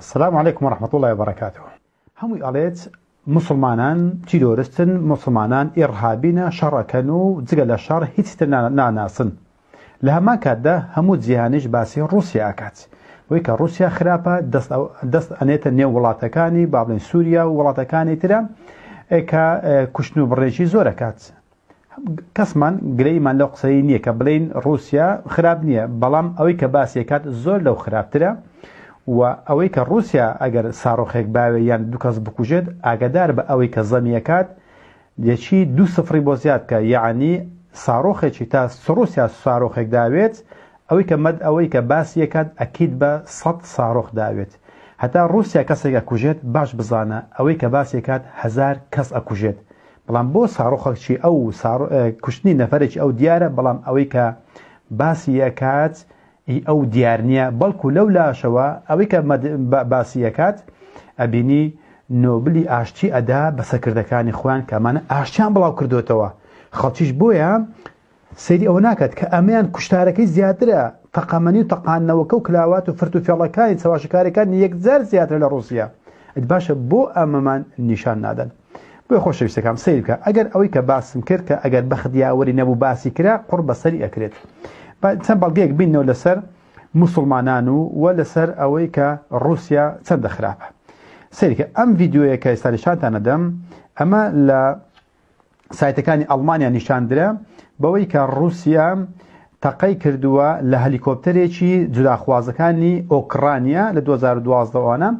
السلام عليكم ورحمة الله وبركاته. هم قالت مسلمانان تيرورستن مسلمانان إرهابين شركنوا زجل الشر هيتنا ناسن لها ما كده هم زيانش باسي روسيا أكات ويك روسيا خرابة دست أنيت النيو ولاتكاني بابلين سوريا ولاتكاني ترى إكا كشنو بريشي زوركات كسمان قلي من لو قصينية كبلين روسيا خرابنية بلام أويك باسي كات زور لو خراب ترى و أويك روسيا أجر صاروخك باوي يعني دوكاز بكوجد أقدر بأويك زميكات يشي 2-0 بوزيات يعني صاروخك تا روسيا صاروخك داويت أويك مد أويك باسيكات أكيد ب100 صاروخ داويت حتى روسيا كسر أكوجد باش بزانا أويك باسيكات 1000 كس أكوجد بلام بو صاروخك شي أو كشني نفرج أو ديارة بلام أويك باسيكات أو ديارنيا بلكو لولا شوا أويك باسيكات أبيني نوبلي آشتي أدا بسكردكان إخوان كمان آشتيان بلاو كردوتوا خلطيش بويا سيدي أوناكت كأمان كشتاركي زيادرة تقامني وتقاننا وكوكلاوات وفرتو في الله كاين سوا شكاري كان يكزار زيادرة لروسيا ادباشا بو أمامان نشان نادن بو خوش بيستكام سيدي أجر أويك باس مكرك أجر بخديا وري نبو باسي كرا قرب سري أكريت تنبالقيك بينه لسر مسلمانانو ولسر أويك روسيا تند خرابة سيرك أم فيديو كايستانشان تندم أما ل سايتكاني ألمانيا نشان درا بويك روسيا تقي كردوا لهليكوبتريشي جدا خوازكاني أوكرانيا ل 2012 وانا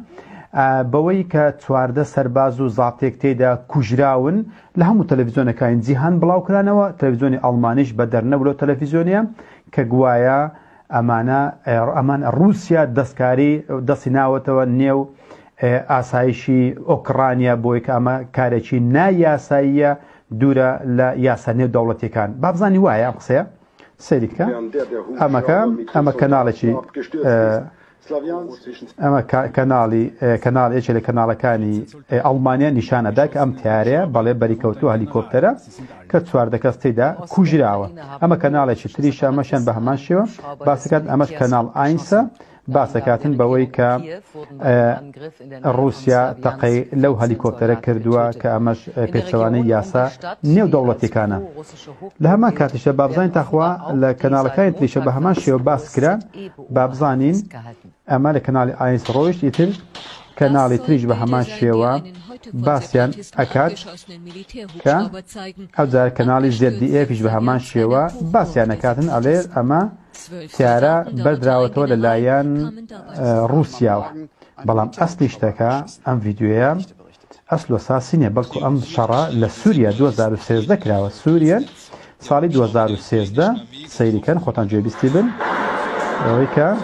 بويك توارده سربازو زاتيك تيدا كوجراون لهم تلفزيون كاين جيهان بلاو كرانوا تلفزيوني ألمانيش بدر نبلو تلفزيونيا كقوايا أمان روسيا دسكاري دسيناوتوا نيو آسايشي أوكرانيا بويك أما كاريشي نا ياسايا دورا لا ياسا نيو دولتي كان بابزاني وايا قصيا سيديكا أما كنالشي أما كنال إيش اللي كنال كاني ألمانيا نشانة داك أم تياريا بالي بريكوتو هليكوبترا كتوار داك استيدا كوجراوا أما كنال إيش تريشة مشان بهمانشيو باسكات أمش كنال أينسا باسكاتن بويك روسيا تقي لو هليكوبترا كردوا كأمش بيتسواني ياسا نيو دولتي كان لها ما كاتش بابزين تخوا لكنال كاين تريشة بهمانشيو باسكرا بابزانين أما لكنال آينس رويش يتر كنال تريج بهمان شيوا باسيان أكاد كا أو زار كنال زد دي إيه فيش بهمان شيوا باسيان أكادن عليه أما تيارا بردراوتو للايان روسيا بلام أصلي اشتكى أم فيديويا أصله أساسيني بلكو أم شرا لسوريا 2013 كراوة سوريا صالي 2013 سيري كان خوتان جوي بيستيبن ويكا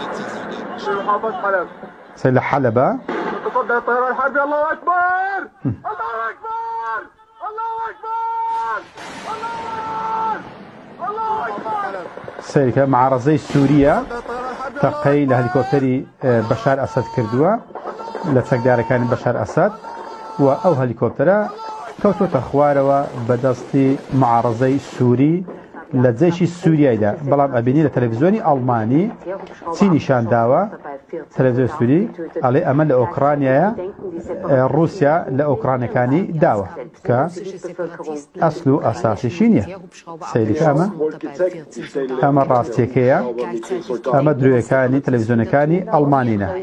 سيل حلبة تصدى الطيران الحربي. الله أكبر الله أكبر الله أكبر الله أكبر سيركا معارضي سوريا تقي لهليكوبتري بشار أسد كردوا لتقدار كان بشار أسد وأو هليكوبترا كوتو تخواروا بدستي معارضي سوري لجيش سوريا دا بلام أبيني لتلفزيوني ألماني تي نشان داوا تلفزيون سوري على أمل لأوكرانيا روسيا لأوكرانيا كاني داوا كأصل أساسي شينيا سيدي أما راستيكيا أما درويكاني تلفزيون كاني ألمانينا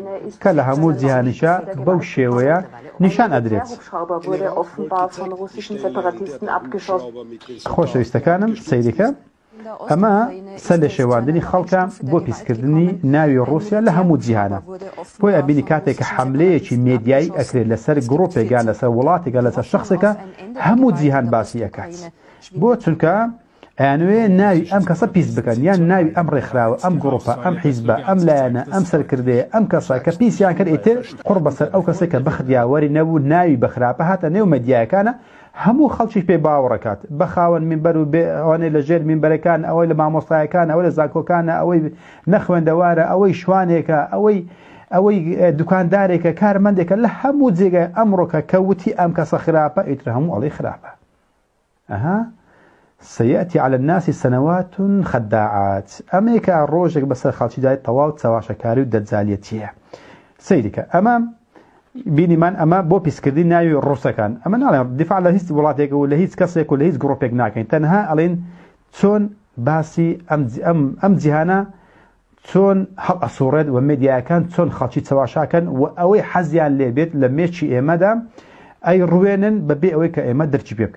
كلها مود زيهانشا بوشيويا نشان أدريت خوش استكانم سيدي أما سل شواندني خلقا بو بيسكردني ناوي روسيا لها مجيهانا بو أبيني كاتك حملة ميدياي أكري لسر جروبي قال لسر ولاتي قال لسر شخصك همو جيهان باسي أكات بو تلك أنوي ناوي أم كسا بيس بكن يعني ناوي أم رخراو أم جروبا أم حزبة أم لانا أم سركردي أم كسا كبيس يعني كر إتر قرب سر أو كسا كبخديا وري ناو ناوي بخرابة هاتا ناو مديا كان همو خلشي بي باوركات بخاون من برو واني لجير من بركان او لما مصاي كان او زاكو كان او نخوان دواره او شوانيك او دكاندارك كارمندك لهمو زيغا امرك كوتي ام كسخرابه يترهموا عليه خرابه سيأتي على الناس سنوات خداعات أمريكا الروجك بس خالتي داي طواو تسوا شكاري ودزاليتيه سيدك أمام بینی من ئەمە بۆ پیسکردی ناوی ڕووسەکان ئەمە ناڵێن دیفاع لە هیچ وڵاتێک و لە هیچ کەسێک و لە هیچ گرۆپێک ناکەین تەنها ئەڵێن چۆن باسی ئەم جیهانە چۆن هەڵ ئەسوڕێت و مێدیاکان چۆن خەڵکی چەواشاکەن و ئەوەی حەزیان لێبێت لە مێچی ئێمەدا ئەی ڕوێنن بەبێ ئەوەی کە ئێمە دەرچی پێ بکەین.